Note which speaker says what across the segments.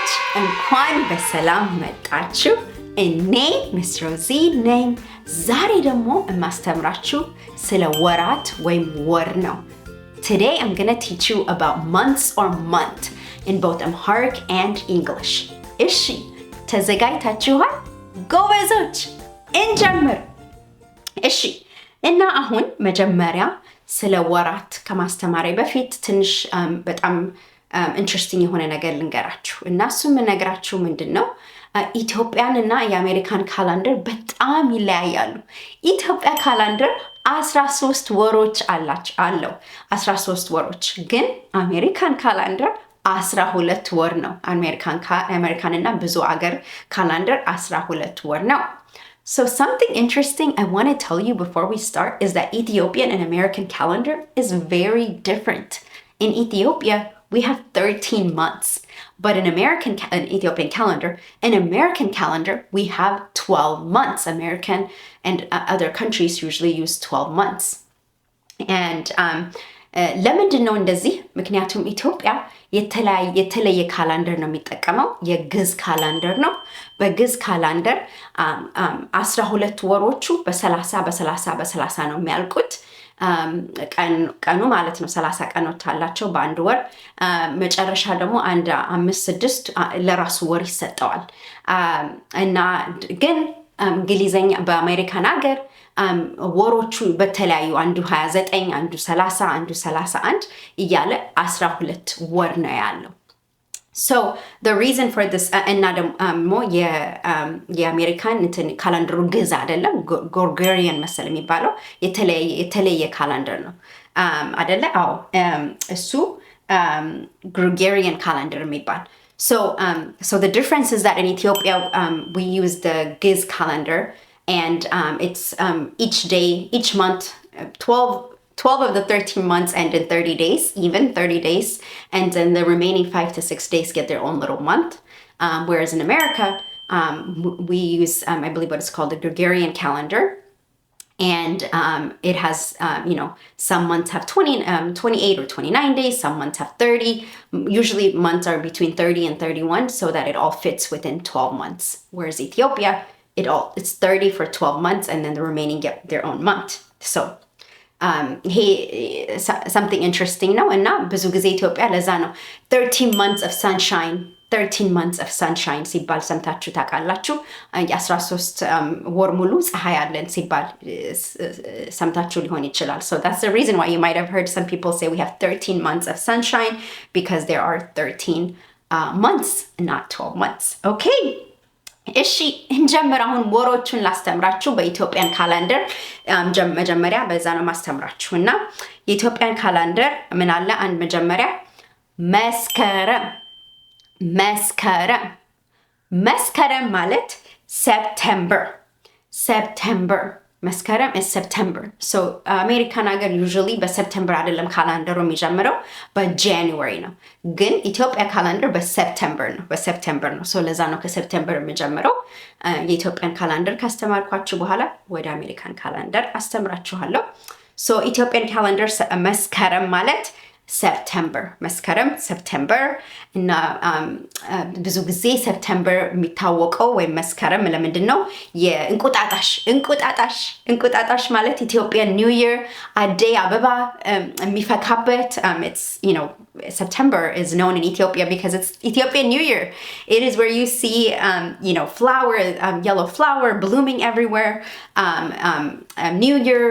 Speaker 1: ጎበዞች እንኳን በሰላም መጣችሁ። እኔ ሚስ ሮዚ ነኝ። ዛሬ ደግሞ የማስተምራችሁ ስለ ወራት ወይም ወር ነው። Today I'm going to teach you about months or month in both Amharic and English. እሺ ተዘጋጅታችኋል? ጎበዞች እንጀምር። እሺ እና አሁን መጀመሪያ ስለ ወራት ከማስተማሪ በፊት ትንሽ በጣም ኢንትረስቲንግ የሆነ ነገር ልንገራችሁ እና እሱም የምነግራችሁ ምንድነው ኢትዮጵያን እና የአሜሪካን ካላንደር በጣም ይለያያሉ። ኢትዮጵያ ካላንደር 13 ወሮች አለው 13 ወሮች፣ ግን አሜሪካን ካላንደር 12 ወር ነው። አሜሪካን እና ብዙ አገር ካላንደር 12 ወር ነው። So something interesting I want to tell you before we start is that Ethiopian and American calendar is very different. In Ethiopia, we have 13 months, but in Ethiopian calendar, we have 12 months. American and other countries usually use 12 months. And ለምንድን ነው እንደዚህ? ምክንያቱም ኢትዮጵያ የተለየ ካላንደር ነው የሚጠቀመው። የግዕዝ ካላንደር ነው። በግዕዝ ካላንደር 12 ወሮቹ በ30 ነው የሚያልቁት። ቀኑ ማለት ነው 30 ቀኖች አላቸው በአንድ ወር። መጨረሻ ደግሞ 5-6 ለራሱ ወር ይሰጠዋል። እና ግን እንግሊዘኛ በአሜሪካን ሀገር ወሮቹ በተለያዩ አንዱ 29 አንዱ 30 አንዱ 31 እያለ 12 ወር ነው ያለው። So the reason for this እና ደግሞ የአሜሪካን ካላንደሩ ግዕዝ አይደለም፣ ጎርጎሪያን መሰል የሚባለው የተለየ ካላንደር ነው አይደለ? አዎ እሱ Gregorian calendar የሚባል. So the difference is that in Ethiopia we use the Giz calendar, and it's each month 12 of the 13 months end in 30 days, even 30 days, and then the remaining 5 to 6 days get their own little month. Whereas in America, we use, I believe what is called the Gregorian calendar, and it has, some months have 28 or 29 days, some months have 30. Usually months are between 30 and 31 so that it all fits within 12 months. Whereas Ethiopia, it's 30 for 12 months, and then the remaining get their own month. So something interesting ነው እና ብዙ ጊዜ ኢትዮጵያ ለዛ ነው 13 months of sunshine ሲባል ሰምታችሁ ታውቃላችሁ። የ13 ወር ሙሉ ፀሐይ አለን ሲባል ሰምታችሁ ሊሆን ይችላል። So that's the reason why you might have heard some people say we have 13 months of sunshine, because there are 13 months, not 12 months. Okay? እሺ እንጀምር። አሁን ወሮቹን ላስተምራችሁ በኢትዮጵያን ካላንደር። መጀመሪያ በዛ ነው ማስተምራችሁ እና የኢትዮጵያን ካላንደር ምን አለ? አንድ መጀመሪያ መስከረም ማለት ሴፕቴምበር መስከረም is September. So አሜሪካን ሀገር usually በሴፕቴምበር አይደለም ካላንደሩ የሚጀምረው በጃንዋሪ ነው። ግን ኢትዮጵያ ካላንደር በሴፕቴምበር ነው። So ለዛ ነው ከሴፕቴምበር የሚጀምረው። የኢትዮጵያን ካላንደር ካስተማርኳችሁ በኋላ ወደ አሜሪካን ካላንደር አስተምራችኋለሁ። So ኢትዮጵያን ካላንደር መስከረም ማለት ሴፕቴምበር እና ብዙ ጊዜ ሴፕቴምበር የሚታወቀው ወይም መስከረም ለምንድን ነው? እንቁጣጣሽ ማለት ኢትዮጵያን ኒው ይር አደይ አበባ የሚፈካበት። September is known in Ethiopia because it's Ethiopian New Year. It is where you see, yellow flower blooming everywhere. New Year,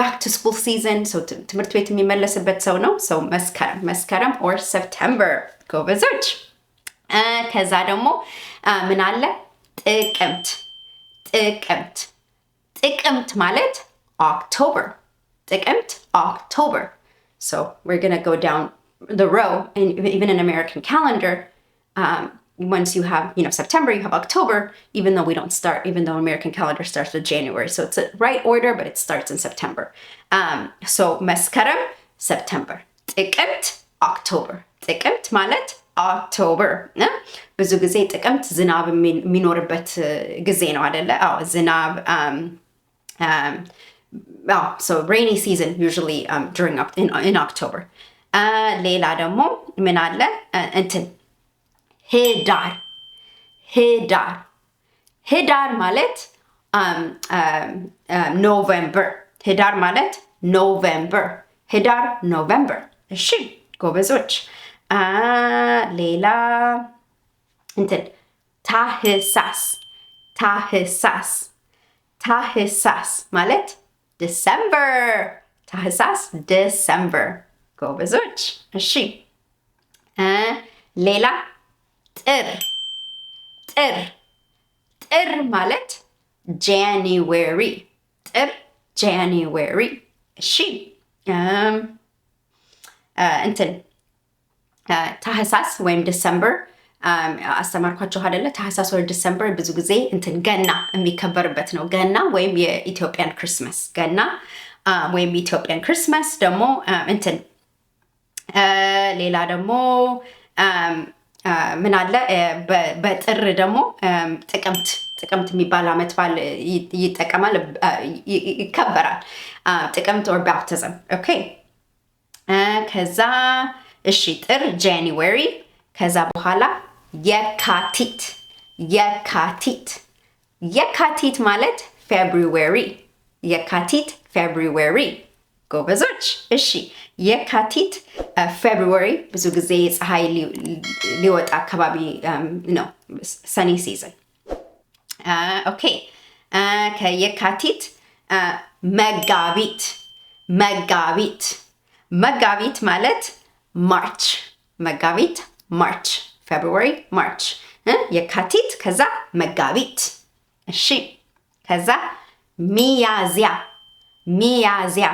Speaker 1: back to school season. So ትምህርት ቤት የሚመለስበት ሰው ነው። So መስከረም or September. ጎበዞች። ከዛ ደግሞ ምን አለ? ጥቅምት ማለት October. So we're going to go down the row, and even in American calendar, once you have September, you have October, even though American calendar starts with January. So it's a right order, but it starts in September. So መስከረም September, ጥቅምት October. ጥቅምት ማለት October. ብዙ ጊዜ ጥቅምት ዝናብ የሚኖርበት ጊዜ ነው አይደለ? ዝናብ so rainy season usually in October. ሌላ ደግሞ ምን አለ? ህዳር ህዳር ህዳር ማለት ኖቬምበር ህዳር ማለት ኖቬምበር ህዳር ኖቬምበር እሺ ጎበዞች ሌላ እንትን ታህሳስ ታህሳስ ታህሳስ ማለት ዲሰምበር ታህሳስ ዲሰምበር ጎበዞች እሺ ሌላ ጥር ጥር ጥር ማለት ጃንዋሪ ጥር ጃንዋሪ እሺ እንትን ታህሳስ ወይም ዲሰምበር አስተማርኳችሁ አይደለ ታህሳስ ወይ ዲሰምበር ብዙ ጊዜ እንትን ገና የሚከበርበት ነው ገና ወይም የኢትዮጵያን ክሪስማስ ገና ወይም የኢትዮጵያን ክሪስማስ ደግሞ እንትን ሌላ ደግሞ ምን አለ በጥር ደግሞ ጥቅምት የሚባል አመት በዓል ይጠቀማል ይከበራል ጥቅምት or baptism ኦኬ ከዛ እሺ ጥር ጃንዋሪ ከዛ በኋላ የካቲት የካቲት የካቲት ማለት ፌብሩዋሪ የካቲት ፌብሩዋሪ ጎበዞች እሺ የካቲት ፌብሩዋሪ ብዙ ጊዜ ፀሐይ ሊወጣ አካባቢ ነው ሰኒ ሲዝን ኦኬ ከየካቲት መጋቢት መጋቢት መጋቢት ማለት ማርች መጋቢት ማርች ፌብሩዋሪ ማርች የካቲት ከዛ መጋቢት እሺ ከዛ ሚያዝያ ሚያዝያ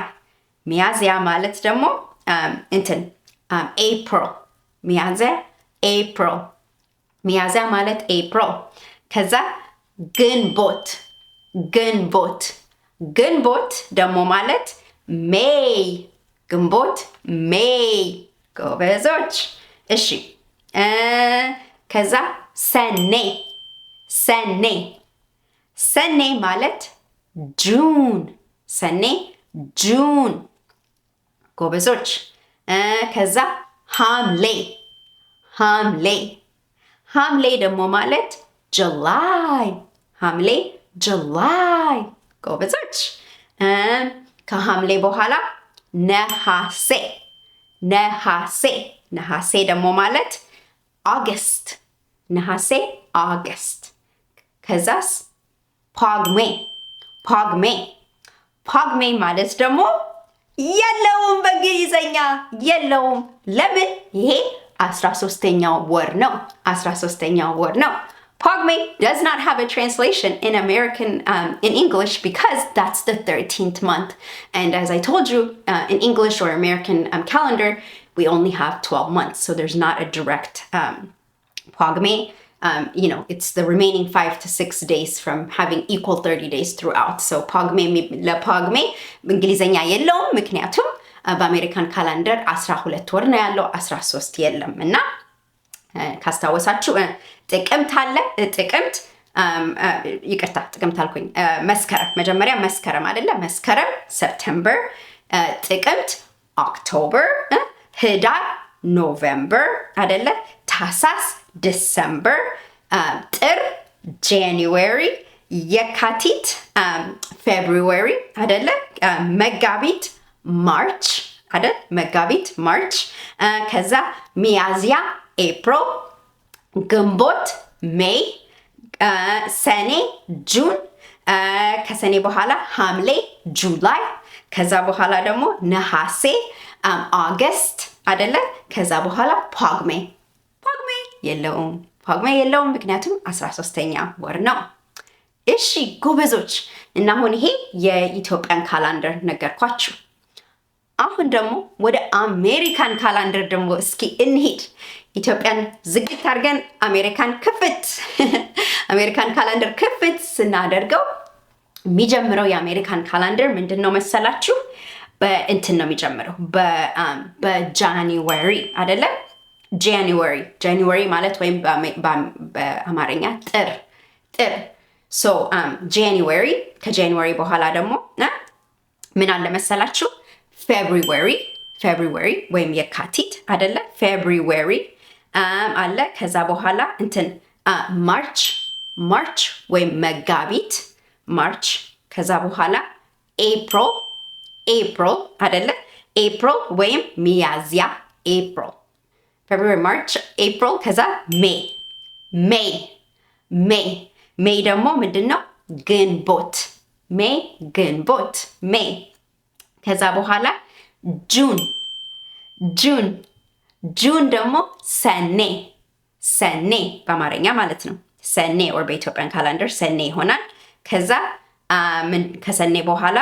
Speaker 1: ሚያዝያ ማለት ደግሞ እንትን ኤፕሪል ሚያዝያ ኤፕሪል ሚያዝያ ማለት ኤፕሪል ከዛ ግንቦት ግንቦት ግንቦት ደግሞ ማለት ሜይ ግንቦት ሜይ ጎበዞች እሺ ከዛ ሰኔ ሰኔ ሰኔ ማለት ጁን ሰኔ ጁን ጎበዞች ከዛ ሐምሌ ሐምሌ ሐምሌ ደግሞ ማለት ጁላይ ሐምሌ ጁላይ ጎበዞች ከሐምሌ በኋላ ነሐሴ ነሐሴ ነሐሴ ደግሞ ማለት ኦገስት ነሐሴ ኦገስት ከዛስ ጳጉሜ ጳጉሜ ጳጉሜ ማለት ደግሞ የለውም በእንግሊዘኛ የለውም ለምን ይሄ 13ኛው ወር ነው 13ኛው ወር ነው Pogme does not have a translation in in English because that's the 13th month. And as I told you, in English or American calendar, we only have 12 months. So there's not a direct Pogme. It's the remaining 5 to 6 days from having equal 30 days throughout. So Pogme, la Pogme, Ingilizenya yellom, mikniatum, በአሜሪካን ካላንደር 12 ወር ነው ያለው 13 የለም እና ካስታወሳችሁ ጥቅምት አለ ጥቅምት ይቅርታ ጥቅምት አልኩኝ መስከረም መጀመሪያ መስከረም አይደለ መስከረም ሴፕቴምበር ጥቅምት ኦክቶበር ህዳር ኖቬምበር አይደለ ታህሳስ ዲሰምበር ጥር ጃንዋሪ የካቲት ፌብሩዋሪ አይደለ መጋቢት ማርች አይደል መጋቢት ማርች ከዛ ሚያዝያ ኤፕሪል ግንቦት ሜይ ሰኔ ጁን ከሰኔ በኋላ ሐምሌ ጁላይ ከዛ በኋላ ደግሞ ነሐሴ ኦገስት አይደለ ከዛ በኋላ ጳጉሜ የለውም ምክንያቱም 13ኛ ወር ነው እሺ ጎበዞች እና አሁን ይሄ የኢትዮጵያን ካላንደር ነገርኳችሁ አሁን ደግሞ ወደ አሜሪካን ካላንደር ደግሞ እስኪ እንሂድ ኢትዮጵያን ዝግት አድርገን አሜሪካን ካላንደር ክፍት ስናደርገው የሚጀምረው የአሜሪካን ካላንደር ምንድነው መሰላችሁ በእንትን ነው የሚጀምረው በጃንዋሪ አይደለ ጃንዋሪ ማለት ወይም በአማርኛ ጥር so ጃንዋሪ ከጃንዋሪ በኋላ ደግሞ ምን አለ መሰላችሁ ፌብሩዋሪ ወይም የካቲት አይደለ ፌብሩዋሪ አለ ከዛ በኋላ እንትን ማርች ማርች ወይም መጋቢት ማርች ከዛ በኋላ ኤፕሪል አይደለ ኤፕሪል ወይም ሚያዝያ ኤፕሪል February March April ከዛ ሜይ ደግሞ ምንድነው ግንቦት ሜይ ከዛ በኋላ ጁን ደግሞ ሰኔ በአማርኛ ማለት ነው ሰኔ or በኢትዮጵያን ካላንደር ሰኔ ይሆናል ከዛ ከሰኔ በኋላ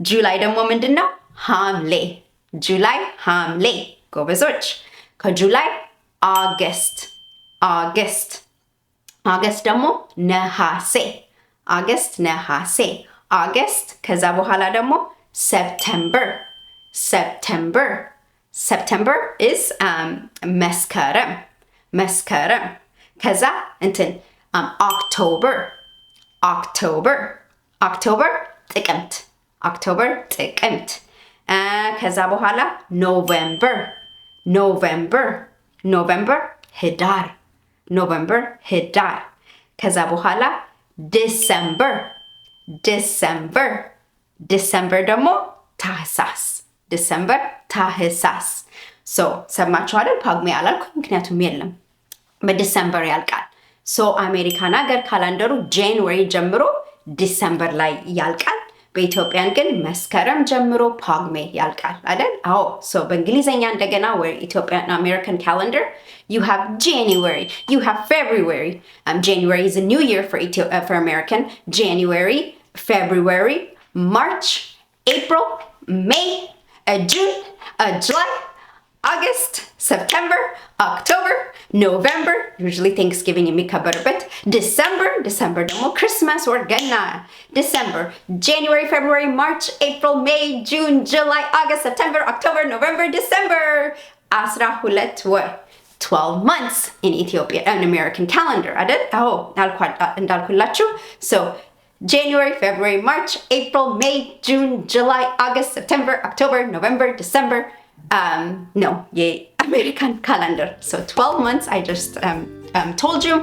Speaker 1: ጁላይ ደግሞ ምንድነው ሐምሌ ጎበዞች ከጁላይ ኦገስት ደግሞ ነሐሴ ከዛ በኋላ ደግሞ September is መስከረም ከዛ October ጥቅምት ከዛ በኋላ ኖቬምበር ህዳር ከዛ በኋላ ዲሰምበር ደግሞ ታህሳስ ሰማችሁ አይደል ጳጉሜ አላልኩም ምክንያቱም የለም በዲሰምበር ያልቃል አሜሪካን ሀገር ካላንደሩ ጃንዋሪ ጀምሮ ዲሰምበር ላይ ያልቃል በኢትዮጵያን ግን መስከረም ጀምሮ ጳጉሜ ያልቃል አይደል አዎ በእንግሊዘኛ እንደገና Ethiopian American calendar you have January you have February January is a new year for American January February March April May June July August September October November usually Thanksgiving የሚከበርበት December ደግሞ Christmas or ገና December January February March April May June July August September October November December 12 ወር 12 months in Ethiopia an American calendar አይደል አዎ እንዳልኩላችሁ January February March April May June July August September October November December no American calendar 12 months I just told you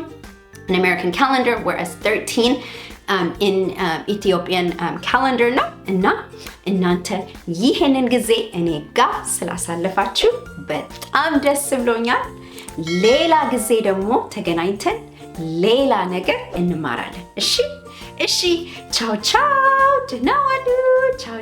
Speaker 1: an American calendar whereas 13 in Ethiopian calendar ነው እና እናንተ ይሄንን ጊዜ እኔ ጋር ስላሳለፋችሁ በጣም ደስ ብሎኛል ሌላ ጊዜ ደግሞ ተገናኝተን ሌላ ነገር እንማራለን እሺ ቻው ደህና ዋሉ ቻው